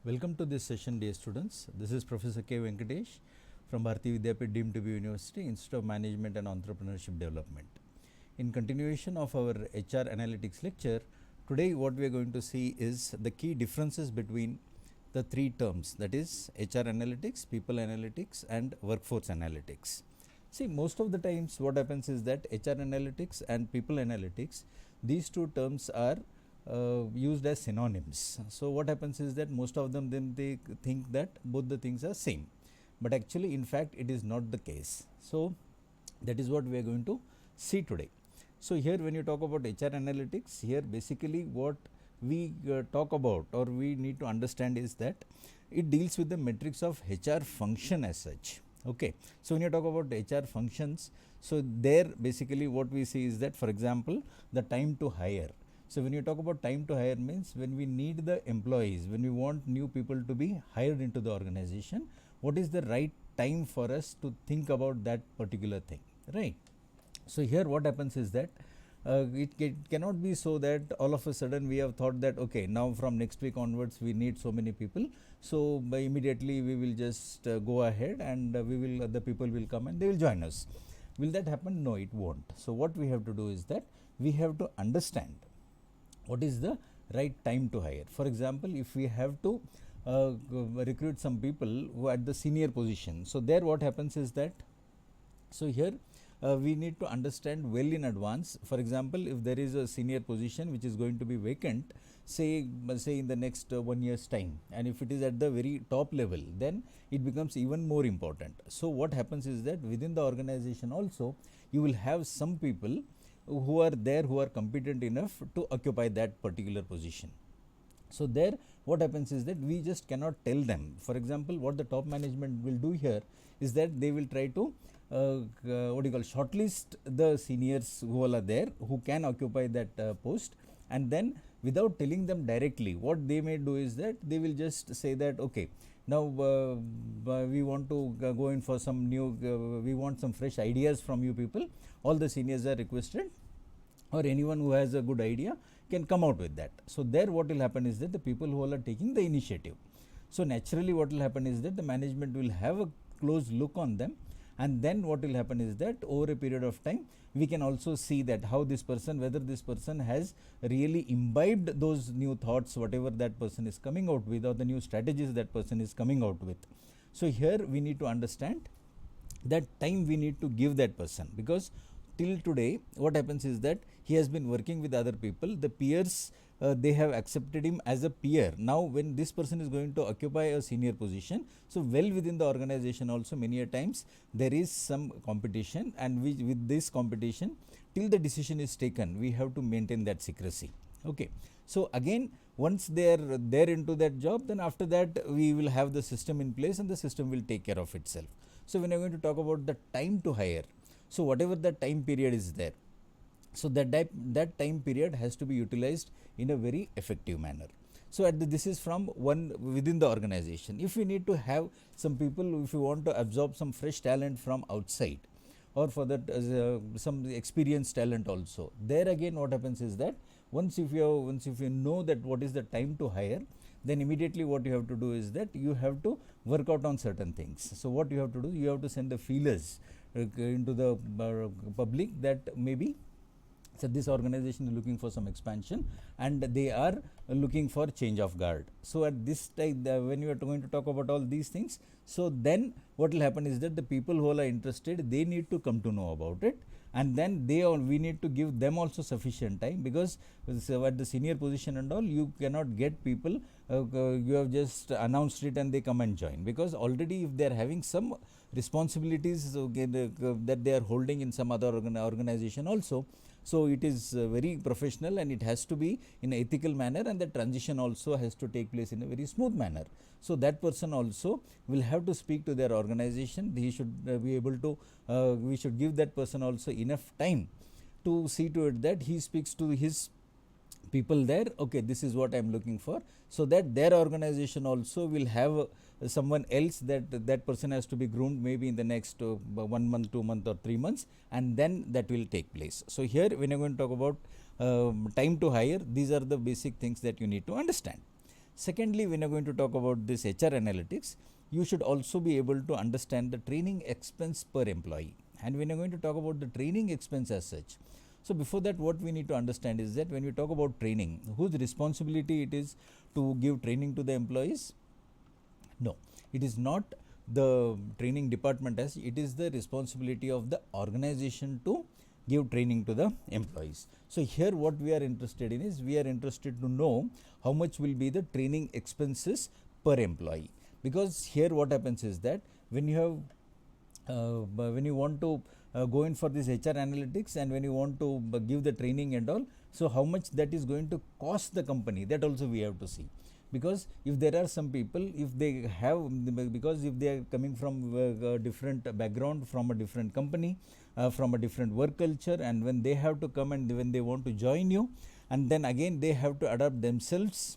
Welcome to this session, dear students. This is Professor K. Venkatesh from Bharati Vidyapeeth deemed to be University, Institute of Management and Entrepreneurship Development. In continuation of our HR Analytics lecture, today what we are going to see is the key differences between the three terms, that is HR Analytics, People Analytics and Workforce Analytics. See, most of the times what happens is that HR Analytics and People Analytics, these two terms are used as synonyms. So what happens is that most of them they think that both the things are same, but actually in fact it is not the case. So that is what we are going to see today. So here when you talk about HR Analytics, here basically what we talk about or we need to understand is that it deals with the metrics of HR function as such. Okay, so when you talk about HR functions, so there basically what we see is that, for example, the time to hire. So when you talk about time to hire means when we need the employees, when we want new people to be hired into the organization, what is the right time for us to think about that particular thing, right? So here what happens is that it cannot be so that all of a sudden we have thought that okay, now from next week onwards we need so many people, so by immediately we will just go ahead and the people will come and they will join us. Will that happen? No, it won't. So what we have to do is that we have to understand what is the right time to hire. For example, if we have to recruit some people who are at the senior position, so there what happens is that, so here we need to understand well in advance. For example, if there is a senior position which is going to be vacant, say in the next 1 year's time, and if it is at the very top level, then it becomes even more important. So what happens is that within the organization also you will have some people who are there who are competent enough to occupy that particular position. So there what happens is that we just cannot tell them. For example, what the top management will do here is that they will try to shortlist the seniors who all are there who can occupy that post, and then without telling them directly, what they may do is that they will just say that okay, now we want to go in for some new, we want some fresh ideas from you people. All the seniors are requested, or anyone who has a good idea can come out with that. So there what will happen is that the people who all are taking the initiative, so naturally what will happen is that the management will have a close look on them, and then what will happen is that over a period of time we can also see that how this person, whether this person has really imbibed those new thoughts, whatever that person is coming out with, or the new strategies that person is coming out with. So here we need to understand that time we need to give that person, because till today what happens is that he has been working with other people, the peers they have accepted him as a peer. Now when this person is going to occupy a senior position, so well within the organization also many a times there is some competition, and with this competition till the decision is taken we have to maintain that secrecy. Okay, so again once they are there into that job, then after that we will have the system in place and the system will take care of itself. So when I am going to talk about the time to hire, so whatever the time period is there, so that time period has to be utilized in a very effective manner. So this is from one within the organization. If we need to have some people, if you want to absorb some fresh talent from outside, or for that some experienced talent also, there again what happens is that once if you know that what is the time to hire, then immediately what you have to do is that you have to work out on certain things. So what you have to do, you have to send the feelers into the public that maybe, so this organization is looking for some expansion and they are looking for change of guard. So at this time when you are going to talk about all these things, so then what will happen is that the people who are interested, they need to come to know about it, and then we need to give them also sufficient time, because at the senior position and all you cannot get people you have just announced it and they come and join, because already if they are having some responsibilities that they are holding in some other organization also, so it is very professional and it has to be in an ethical manner, and the transition also has to take place in a very smooth manner. So that person also will have to speak to their organization. He should be able to we should give that person also enough time to see to it that he speaks to his people there, okay, this is what I am looking for, so that their organization also will have someone else that person has to be groomed maybe in the next 1 month, 2 months or 3 months, and then that will take place. So here when you are going to talk about time to hire, these are the basic things that you need to understand. Secondly, when you're going to talk about this HR analytics, you should also be able to understand the training expense per employee. And when you're going to talk about the training expense as such, so before that, what we need to understand is that when we talk about training, whose responsibility it is to give training to the employees? No, it is not the training department, as it is the responsibility of the organization to give training to the employees. So here what we are interested in is, we are interested to know how much will be the training expenses per employee, because here what happens is that when you have when you want to go in for this HR analytics, and when you want to give the training and all, so how much that is going to cost the company, that also we have to see. Because if there are some people, if they have, because if they are coming from a different background, from a different company, from a different work culture, and when they have to come and when they want to join you, and then again they have to adapt themselves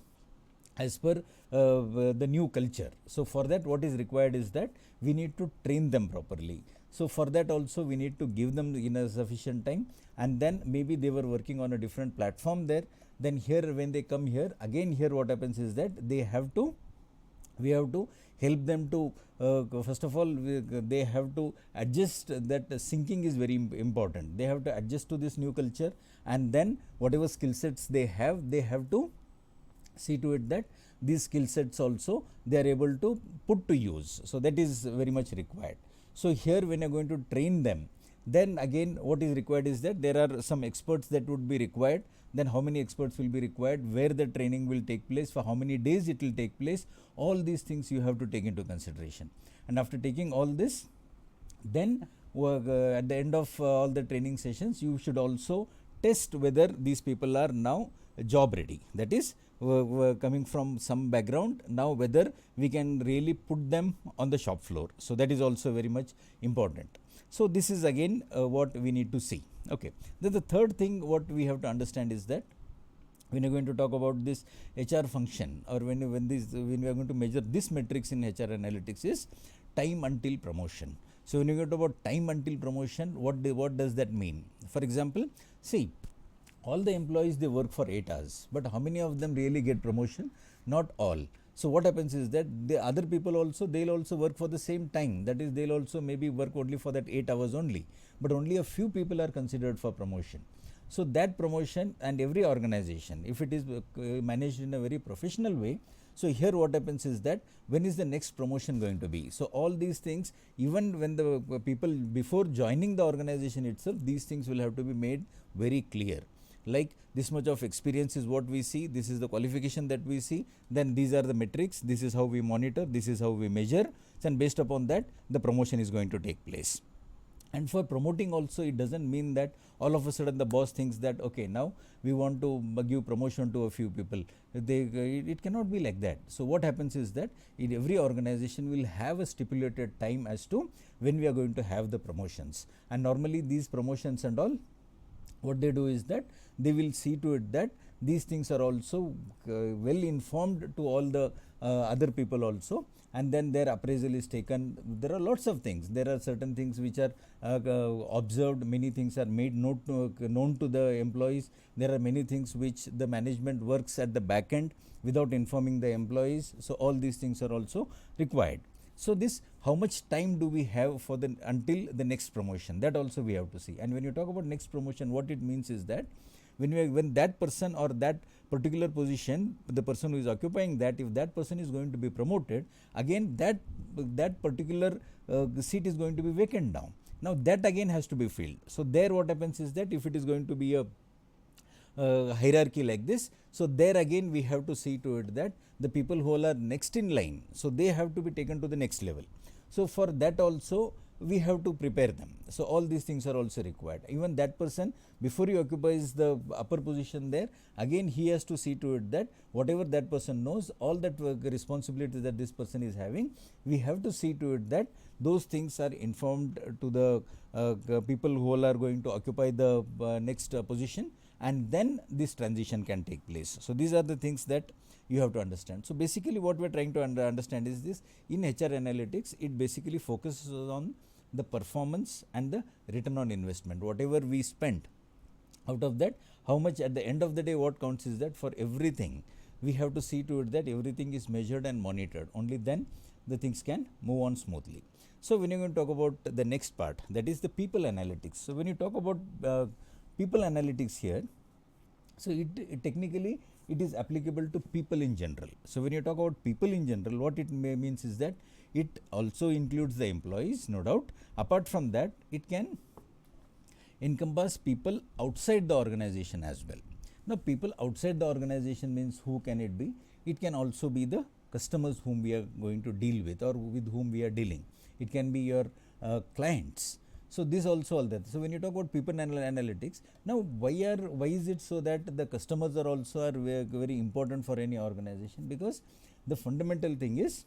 as per the new culture. So for that, what is required is that we need to train them properly. So for that also we need to give them in a sufficient time, and then maybe they were working on a different platform there, then here when they come here, again here what happens is that they have to, we have to help them to first of all they have to adjust. That syncing is very important. They have to adjust to this new culture, and then whatever skill sets they have to see to it that these skill sets also they are able to put to use. So that is very much required. So here when you are going to train them, then again what is required is that there are some experts that would be required. Then how many experts will be required, where the training will take place, for how many days it will take place, all these things you have to take into consideration. And after taking all this, then at the end of all the training sessions, you should also test whether these people are now job ready. That is, coming from some background, now whether we can really put them on the shop floor. So that is also very much important. So this is again what we need to see. Okay. Then the third thing what we have to understand is that when you are going to talk about this HR function, or when we are going to measure this metrics in HR analytics, is time until promotion. So when you talk about time until promotion, what does that mean? For example, see, all the employees, they work for 8 hours, but how many of them really get promotion? Not all. So what happens is that the other people also, they'll also work for the same time. That is, they'll also maybe work only for that 8 hours only, but only a few people are considered for promotion. So that promotion, and every organization, if it is managed in a very professional way, so here what happens is that when is the next promotion going to be? So all these things, even when the people before joining the organization itself, these things will have to be made very clear. Like, this much of experience is what we see, this is the qualification that we see, then these are the metrics, this is how we monitor, this is how we measure, and based upon that the promotion is going to take place. And for promoting also, it doesn't mean that all of a sudden the boss thinks that okay, now we want to give promotion to a few people. It cannot be like that. So what happens is that in every organization will have a stipulated time as to when we are going to have the promotions, and normally these promotions and all, what they do is that they will see to it that these things are also well informed to all the other people also, and then their appraisal is taken. There are lots of things. There are certain things which are observed, many things are made known to the employees. There are many things which the management works at the back end without informing the employees. So all these things are also required. So this, how much time do we have for the until the next promotion, that also we have to see. And when you talk about next promotion, what it means is that when that person or that particular position, the person who is occupying that, if that person is going to be promoted, again that particular seat is going to be vacant now. Now that again has to be filled. So there what happens is that if it is going to be a hierarchy like this, so there again we have to see to it that the people who are next in line, so they have to be taken to the next level. So for that also we have to prepare them. So all these things are also required. Even that person, before he occupies the upper position there, again he has to see to it that whatever that person knows, all that responsibility that this person is having, we have to see to it that those things are informed to the people who are going to occupy the next position, and then this transition can take place. So these are the things that you have to understand. So basically what we are trying to understand is this: in HR analytics, it basically focuses on the performance and the return on investment. Whatever we spent, out of that, how much at the end of the day, what counts is that for everything, we have to see to it that everything is measured and monitored. Only then the things can move on smoothly. So when you're going to talk about the next part, that is the people analytics. So when you talk about people analytics here, so it technically it is applicable to people in general. So when you talk about people in general, what it means is that it also includes the employees, no doubt. Apart from that, it can encompass people outside the organization as well. Now, people outside the organization means who can it be? It can also be the customers whom we are going to deal with or with whom we are dealing. It can be your clients. So this also all that. So when you talk about people analytics, now why is it so that the customers are also very important for any organization? Because the fundamental thing is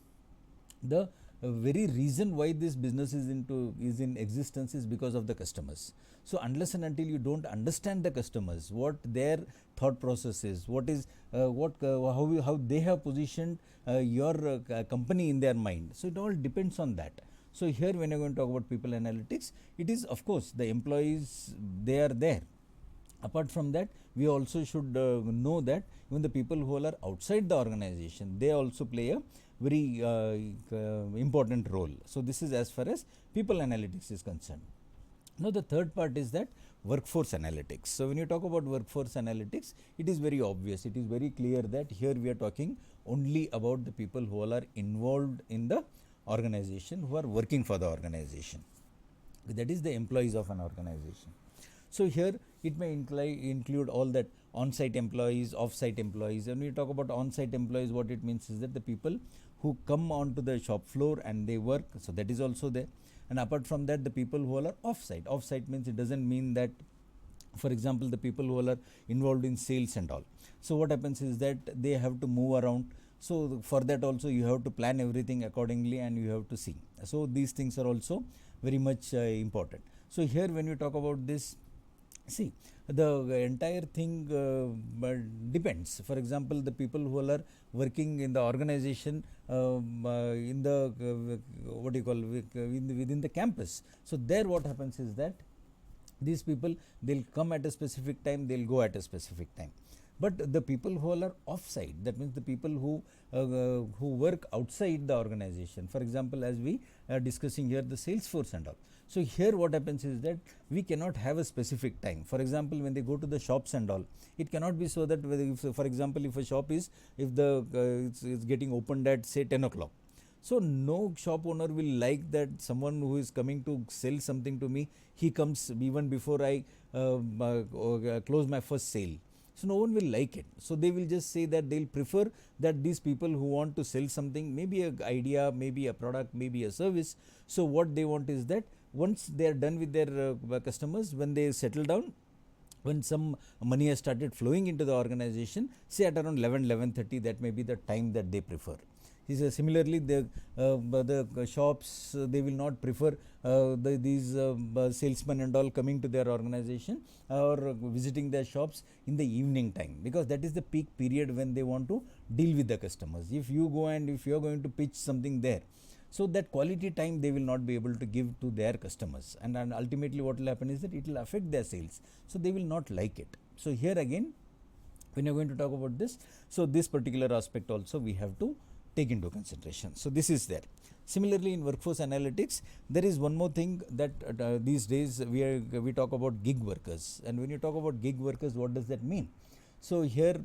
the very reason why this business is in existence is because of the customers. So unless and until you don't understand the customers, what their thought process is, what is how they have positioned your company in their mind, so it all depends on that. So here when you're going to talk about people analytics, it is of course the employees, they are there. Apart from that, we also should know that even the people who are outside the organization, they also play a very important role. So this is as far as people analytics is concerned. Now the third part is that workforce analytics. So when you talk about workforce analytics, it is very obvious, it is very clear that here we are talking only about the people who all are involved in the organization, who are working for the organization. That is the employees of an organization. So here it may include all that on-site employees, off-site employees. And when you talk about on-site employees, what it means is that the people who come onto the shop floor and they work, so that is also there. And apart from that, the people who are off-site. Off-site means it doesn't mean that, for example, the people who are involved in sales and all. So what happens is that they have to move around. So for that also you have to plan everything accordingly and you have to see. So these things are also very much important. So here when you talk about this, see, the entire thing depends. For example, the people who are working in the organization in the what do you call within the campus. So there what happens is that these people, they'll come at a specific time, they'll go at a specific time. But the people who are off-site, that means the people who work outside the organization. For example, as we are discussing here, the sales force and all. So here what happens is that we cannot have a specific time. For example, when they go to the shops and all, it cannot be so that if, for example, if a shop is, if the it's getting opened at say 10 o'clock. So no shop owner will like that someone who is coming to sell something to me, he comes even before I close my first sale. So no one will like it. So they will just say that they'll prefer that these people who want to sell something, maybe an idea, maybe a product, maybe a service. So what they want is that once they are done with their customers, when they settle down, when some money has started flowing into the organization, say at around 11:30, that may be the time that they prefer. Similarly, the shops, they will not prefer these salesmen and all coming to their organization or visiting their shops in the evening time, because that is the peak period when they want to deal with the customers. If you go and if you are going to pitch something there, so that quality time they will not be able to give to their customers, and ultimately what will happen is that it will affect their sales, so they will not like it. So here again, when you are going to talk about this, so this particular aspect also we have to take into consideration. So this is there. Similarly, in workforce analytics, there is one more thing that these days we talk about gig workers. And when you talk about gig workers, what does that mean? So here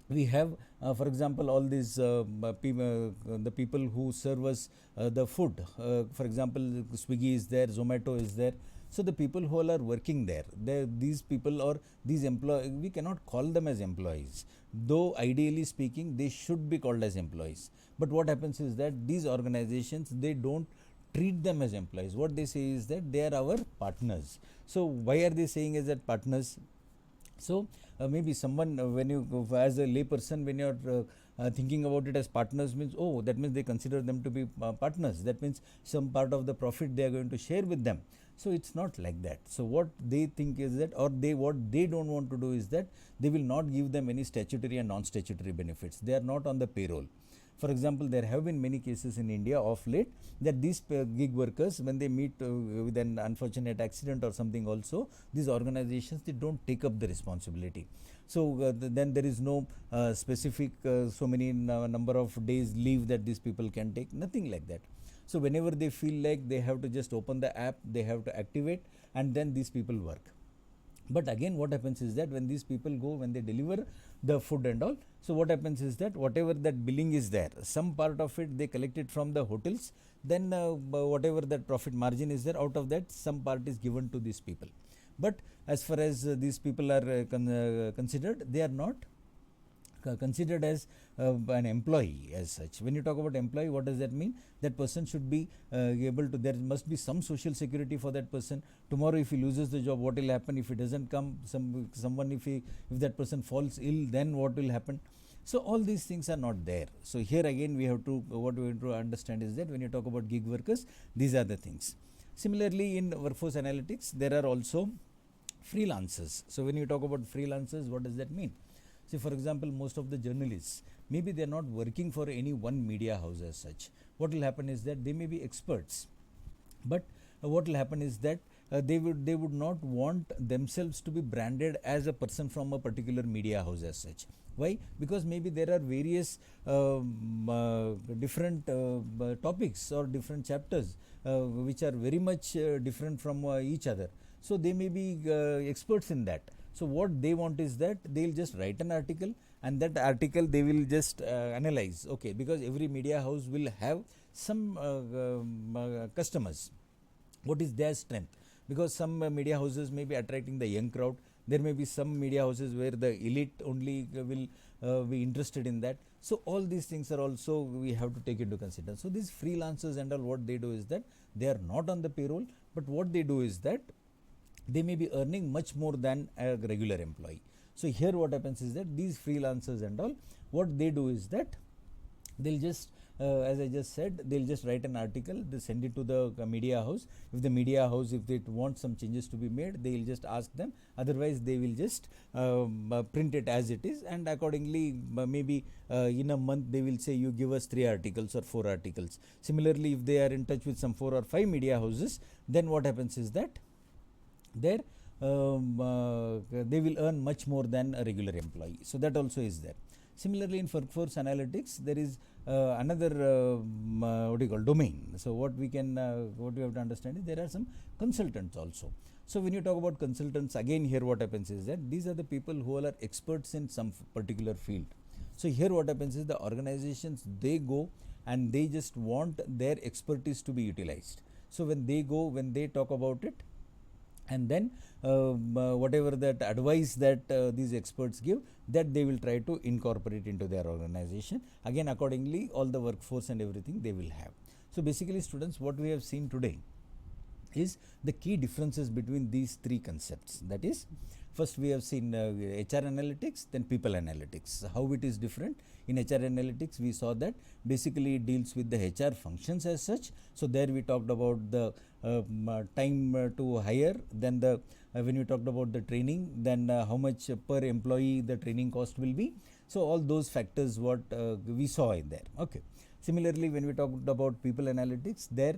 we have, for example, all these the people who serve us the food. For example, Swiggy is there, Zomato is there. So the people who all are working there, these people or these employees, we cannot call them as employees, though ideally speaking they should be called as employees. But what happens is that these organizations, they don't treat them as employees. What they say is that they are our partners. So why are they saying as that partners? So maybe someone, when you as a lay person, when you're thinking about it as partners, means, oh, that means they consider them to be partners. That means some part of the profit they are going to share with them. So it's not like that. So what they think is that, or what they don't want to do is that they will not give them any statutory and non-statutory benefits. They are not on the payroll. For example, there have been many cases in India of late that these gig workers, when they meet with an unfortunate accident or something also, these organizations, they don't take up the responsibility. So then there is no specific so many number of days leave that these people can take, nothing like that. So whenever they feel like they have to just open the app, they have to activate, and then these people work. But again, what happens is that when these people go, when they deliver the food and all, so what happens is that whatever that billing is there, some part of it they collect it from the hotels, then whatever that profit margin is there, out of that some part is given to these people. But as far as these people are considered, they are not considered as an employee as such. When you talk about employee, what does that mean? That person should be able to, there must be some social security for that person. Tomorrow if he loses the job, what will happen? If he doesn't come, someone, if that person falls ill, then what will happen? So all these things are not there. So here again we have to, what we have to understand is that when you talk about gig workers, these are the things. Similarly, in workforce analytics, there are also freelancers. So when you talk about freelancers, what does that mean? See, for example, most of the journalists, maybe they are not working for any one media house as such. What will happen is that they may be experts, but what will happen is that they would not want themselves to be branded as a person from a particular media house as such. Why? Because maybe there are various different topics or different chapters which are very much different from each other. So they may be experts in that. So what they want is that they'll just write an article, and that article they will just analyze. Okay, because every media house will have some customers. What is their strength? Because some media houses may be attracting the young crowd. There may be some media houses where the elite only will be interested in that. So all these things are also we have to take into consideration. So these freelancers and all, what they do is that they are not on the payroll, but what they do is that they may be earning much more than a regular employee. So here what happens is that these freelancers and all, what they do is that they'll just as I just said, they'll just write an article, they send it to the media house. If the media house, if they want some changes to be made, they'll just ask them. Otherwise they will just print it as it is, and accordingly maybe in a month they will say you give us 3 articles or 4 articles. Similarly, if they are in touch with some 4 or 5 media houses, then what happens is that there they will earn much more than a regular employee. So that also is there. Similarly, in workforce analytics, there is another what do you call domain. So what we have to understand is there are some consultants also. So when you talk about consultants, again here what happens is that these are the people who are experts in some particular field. So here what happens is the organizations, they go and they just want their expertise to be utilized. So when they go, when they talk about it, and then whatever that advice that these experts give, that they will try to incorporate into their organization. Again, accordingly, all the workforce and everything they will have. So basically, students, what we have seen today is the key differences between these 3 concepts. That is, first we have seen HR analytics, then people analytics, how it is different. In HR analytics, we saw that basically it deals with the HR functions as such. So there we talked about the time to hire, then the when we talked about the training, then how much per employee the training cost will be. So all those factors what we saw in there. Okay. Similarly, when we talked about people analytics, there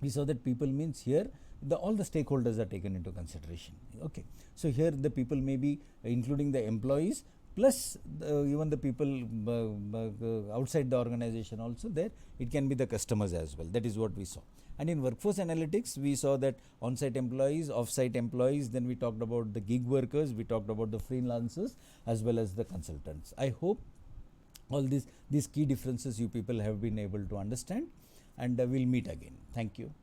we saw that people means here all the stakeholders are taken into consideration. Okay. So here the people may be including the employees plus even the people outside the organization also there. It can be the customers as well. That is what we saw. And in workforce analytics, we saw that on-site employees, off-site employees, then we talked about the gig workers, we talked about the freelancers as well as the consultants. I hope all these key differences you people have been able to understand, and we'll meet again. Thank you.